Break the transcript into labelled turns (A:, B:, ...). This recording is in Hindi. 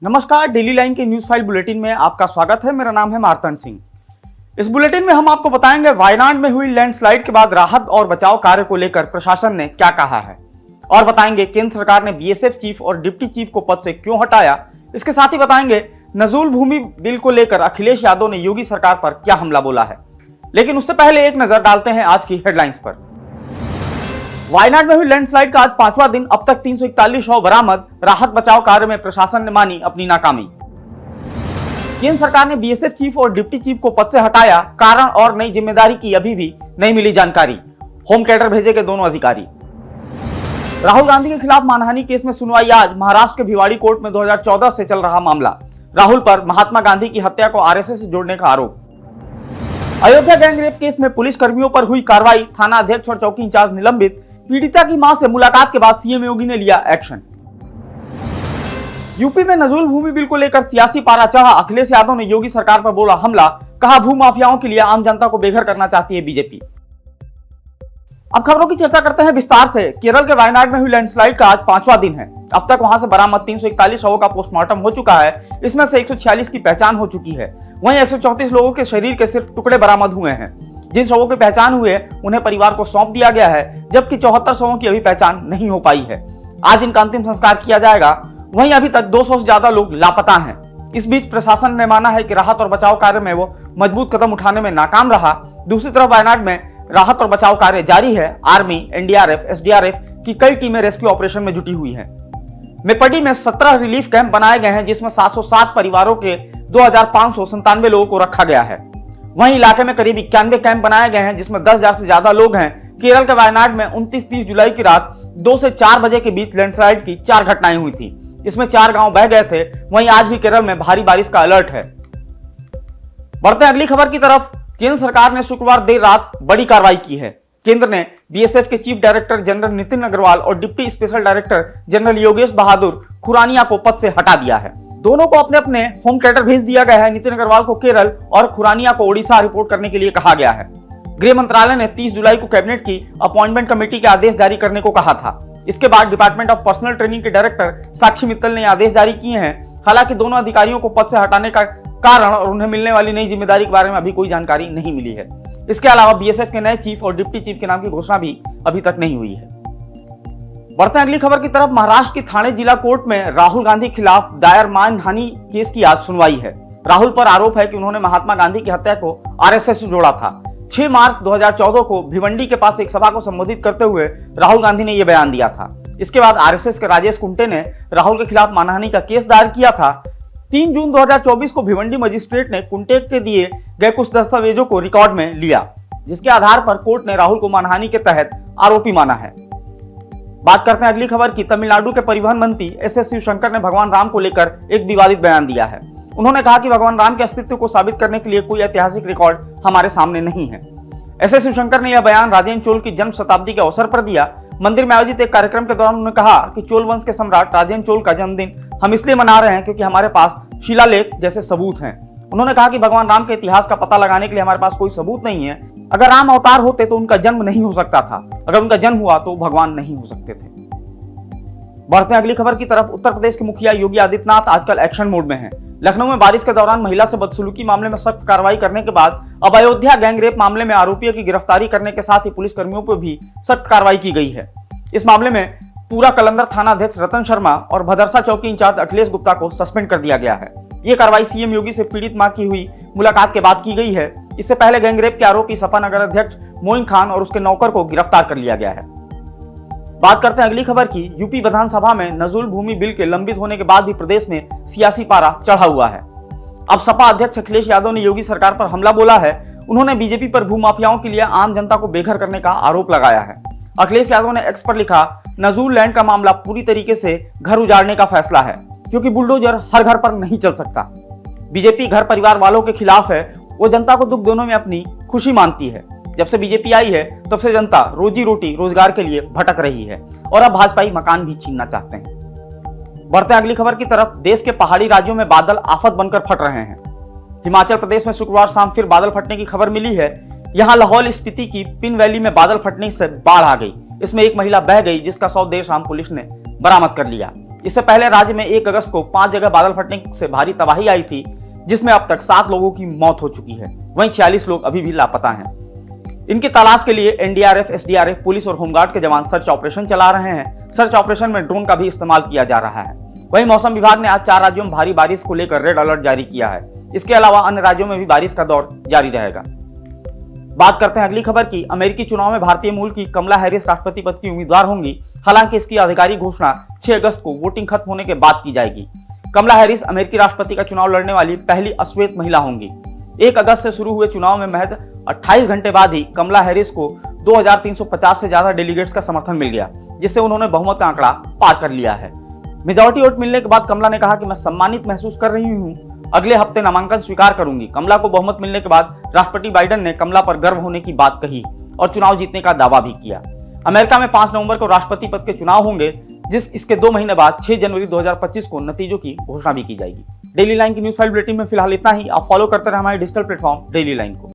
A: नमस्कार, डेली लाइन के न्यूज फाइल बुलेटिन में आपका स्वागत है। मेरा नाम है मार्तन सिंह। इस बुलेटिन में हम आपको बताएंगे वायनाड में हुई लैंडस्लाइड के बाद राहत और बचाव कार्य को लेकर प्रशासन ने क्या कहा है, और बताएंगे केंद्र सरकार ने बीएसएफ चीफ और डिप्टी चीफ को पद से क्यों हटाया। इसके साथ ही बताएंगे नजूल भूमि बिल को लेकर अखिलेश यादव ने योगी सरकार पर क्या हमला बोला है। लेकिन उससे पहले एक नजर डालते हैं आज की हेडलाइंस पर। वायनाड में हुई लैंडस्लाइड का आज 5वां दिन, अब तक 341 शव बरामद। राहत बचाव कार्य में प्रशासन ने मानी अपनी नाकामी। केंद्र सरकार ने बीएसएफ चीफ और डिप्टी चीफ को पद से हटाया, कारण और नई जिम्मेदारी की अभी भी नहीं मिली जानकारी। होम कैडर भेजे गए दोनों अधिकारी। राहुल गांधी के खिलाफ मानहानि केस में सुनवाई आज। महाराष्ट्र के भिवाड़ी कोर्ट में 2014 से चल रहा मामला। राहुल पर महात्मा गांधी की हत्या को आरएसएस से जोड़ने का आरोप। अयोध्या गैंगरेप केस में पुलिस कर्मियों पर हुई कार्रवाई। थाना अध्यक्ष और चौकी इंचार्ज निलंबित। पीड़िता की मां से मुलाकात के बाद सीएम योगी ने लिया एक्शन। यूपी में नजूल भूमि बिल को लेकर सियासी पारा चढ़ा। अखिलेश यादव ने योगी सरकार पर बोला हमला। कहा भू माफियाओं के लिए आम जनता को बेघर करना चाहती है बीजेपी। अब खबरों की चर्चा करते हैं विस्तार से। केरल के वायनाड में हुई लैंडस्लाइड का आज 5वां दिन है। अब तक वहां से बरामद 341 शवों का पोस्टमार्टम हो चुका है। इसमें से 146 की पहचान हो चुकी है। वहीं 134 लोगों के शरीर के सिर्फ टुकड़े बरामद हुए हैं। जिन शवों की पहचान हुई है उन्हें परिवार को सौंप दिया गया है, जबकि 74 शवों की अभी पहचान नहीं हो पाई है। आज इनका अंतिम संस्कार किया जाएगा। वहीं अभी तक 200 से ज्यादा लोग लापता हैं। इस बीच प्रशासन ने माना है कि राहत और बचाव कार्य में वो मजबूत कदम उठाने में नाकाम रहा। दूसरी तरफ वायनाड में राहत और बचाव कार्य जारी है। आर्मी, एनडीआरएफ, एसडीआरएफ की कई टीमें रेस्क्यू ऑपरेशन में जुटी हुई हैं। मेपडी में 17 रिलीफ कैंप बनाए गए हैं, जिसमें 707 परिवारों के 2597 लोगों को रखा गया है। वहीं इलाके में करीब 91 कैंप बनाए गए हैं, जिसमें 10,000 से ज्यादा लोग हैं। केरल के वायनाड में 29-30 जुलाई की रात 2 से 4 बजे के बीच लैंडस्लाइड की 4 घटनाएं हुई थी। इसमें 4 गांव बह गए थे। वहीं आज भी केरल में भारी बारिश का अलर्ट है। बढ़ते अगली खबर की तरफ। केंद्र सरकार ने शुक्रवार देर रात बड़ी कार्रवाई की है। केंद्र ने बीएसएफ के chief director general Nitin Agrawal और deputy special director general Yogesh Bahadur Khurania को पद से हटा दिया है। दोनों को अपने अपने होम कैडर भेज दिया गया है। नितिन अग्रवाल को केरल और खुरानिया को ओडिशा रिपोर्ट करने के लिए कहा गया है। गृह मंत्रालय ने 30 जुलाई को कैबिनेट की अपॉइंटमेंट कमेटी के आदेश जारी करने को कहा था। इसके बाद डिपार्टमेंट ऑफ पर्सनल ट्रेनिंग के डायरेक्टर साक्षी मित्तल ने आदेश जारी किए हैं। हालांकि दोनों अधिकारियों को पद से हटाने का कारण और उन्हें मिलने वाली नई जिम्मेदारी के बारे में अभी कोई जानकारी नहीं मिली है। इसके अलावा बीएसएफ के नए चीफ और डिप्टी चीफ के नाम की घोषणा भी अभी तक नहीं हुई है। बढ़ते हैं अगली खबर की तरफ। महाराष्ट्र की ठाणे जिला कोर्ट में राहुल गांधी के खिलाफ दायर मानहानि केस की आज सुनवाई है। राहुल पर आरोप है कि उन्होंने महात्मा गांधी की हत्या को आरएसएस से जोड़ा था। 6 मार्च 2014 को भिवंडी के पास एक सभा को संबोधित करते हुए राहुल गांधी ने यह बयान दिया था। इसके बाद आरएसएस के राजेश कुंटे ने राहुल के खिलाफ मानहानि का केस दायर किया था। 3 जून 2024 को भिवंडी मजिस्ट्रेट ने कुंटे के दिए गए कुछ दस्तावेजों को रिकॉर्ड में लिया, जिसके आधार पर कोर्ट ने राहुल को मानहानि के तहत आरोपी माना है। बात करते हैं अगली खबर की। तमिलनाडु के परिवहन मंत्री एस शिवशंकर ने भगवान राम को लेकर एक विवादित बयान दिया है। उन्होंने कहा कि भगवान राम के अस्तित्व को साबित करने के लिए कोई ऐतिहासिक रिकॉर्ड हमारे सामने नहीं है। एस शिवशंकर ने यह बयान राजेंद्र चोल की जन्म शताब्दी के अवसर पर दिया। मंदिर में आयोजित एक कार्यक्रम के दौरान उन्होंने कहा कि चोल वंश के सम्राट राजेंद्र चोल का जन्मदिन हम इसलिए मना रहे हैं क्योंकि हमारे पास शिलालेख जैसे सबूत हैं। उन्होंने कहा कि भगवान राम के इतिहास का पता लगाने के लिए हमारे पास कोई सबूत नहीं है। अगर राम अवतार होते तो उनका जन्म नहीं हो सकता था। अगर उनका जन्म हुआ तो भगवान नहीं हो सकते थे। बढ़ते हैं अगली खबर की तरफ। उत्तर प्रदेश के मुखिया योगी आदित्यनाथ आजकल एक्शन मोड में हैं। लखनऊ में बारिश के दौरान महिला से बदसलूकी मामले में सख्त कार्रवाई करने के बाद अब अयोध्या गैंगरेप मामले में आरोपियों की गिरफ्तारी करने के साथ ही पुलिस कर्मियों पर भी सख्त कार्रवाई की गई है। इस मामले में पूरा कलंदर थाना अध्यक्ष रतन शर्मा और भदरसा चौकी इंचार्ज अखिलेश गुप्ता को सस्पेंड कर दिया गया है। ये कार्रवाई सीएम योगी से पीड़ित मां की हुई मुलाकात के बाद की गई है। इससे पहले गैंगरेप के आरोपी सपा नगर अध्यक्ष मोइन खान और उसके नौकर को गिरफ्तार कर लिया गया है। बात करते हैं अगली खबर की। यूपी विधानसभा में नजूल भूमि बिल के लंबित होने के बाद भी प्रदेश में सियासी पारा चढ़ा हुआ है। अब सपा अध्यक्ष अखिलेश यादव ने योगी सरकार पर हमला बोला है। उन्होंने बीजेपी पर भूमाफियाओं के लिए आम जनता को बेघर करने का आरोप लगाया है। अखिलेश यादव ने एक्स पर लिखा, नजूल लैंड का मामला पूरी तरीके से घर उजाड़ने का फैसला है, क्योंकि बुलडोजर हर घर पर नहीं चल सकता। बीजेपी घर परिवार वालों के खिलाफ है। वो जनता को दुख दोनों में अपनी खुशी मानती है। जब से बीजेपी आई है तब से जनता रोजी रोटी रोजगार के लिए भटक रही है और अब भाजपाई मकान भी छीनना चाहते हैं। बढ़ते अगली खबर की तरफ। देश के पहाड़ी राज्यों में बादल आफत बनकर फट रहे हैं। हिमाचल प्रदेश में शुक्रवार शाम फिर बादल फटने की खबर मिली है। यहाँ लाहौल स्पीति की पिन वैली में बादल फटने से बाढ़ आ गई। इसमें एक महिला बह गई, जिसका शव देर शाम पुलिस ने बरामद कर लिया। इससे पहले राज्य में 1 अगस्त को 5 जगह बादल फटने से भारी तबाही आई थी, जिसमें अब तक 7 लोगों की मौत हो चुकी है। वहीं 46 लोग अभी भी लापता हैं। इनकी तलाश के लिए एनडीआरएफ, एसडीआरएफ, पुलिस और होमगार्ड के जवान सर्च ऑपरेशन चला रहे हैं। सर्च ऑपरेशन में ड्रोन का भी इस्तेमाल किया जा रहा है। वहीं मौसम विभाग ने आज 4 राज्यों में भारी बारिश को लेकर रेड अलर्ट जारी किया है। इसके अलावा अन्य राज्यों में भी बारिश का दौर जारी रहेगा। बात करते हैं अगली खबर की। अमेरिकी चुनाव में भारतीय मूल की कमला हैरिस राष्ट्रपति पद की उम्मीदवार होंगी। हालांकि इसकी आधिकारिक घोषणा 6 अगस्त को वोटिंग खत्म होने के बाद की जाएगी। कमला हैरिस अमेरिकी राष्ट्रपति का चुनाव लड़ने वाली पहली अश्वेत महिला होंगी। 1 अगस्त से शुरू हुए चुनाव में महज 28 घंटे बाद ही कमला हैरिस को 2350 से ज्यादा डेलीगेट्स का समर्थन मिल गया, जिससे उन्होंने बहुमत का आंकड़ा पार कर लिया है। मेजॉरिटी वोट मिलने के बाद कमला ने कहा कि मैं सम्मानित महसूस कर रही हूँ, अगले हफ्ते नामांकन स्वीकार करूंगी। कमला को बहुमत मिलने के बाद राष्ट्रपति बाइडेन ने कमला पर गर्व होने की बात कही और चुनाव जीतने का दावा भी किया। अमेरिका में 5 नवंबर को राष्ट्रपति पद के चुनाव होंगे, इसके 2 महीने बाद 6 जनवरी 2025 को नतीजों की घोषणा भी की जाएगी। डेली लाइन की न्यूज फाइल बुलेटिन में फिलहाल इतना ही। आप फॉलो करते रहे हमारे डिजिटल प्लेटफॉर्म डेली लाइन को।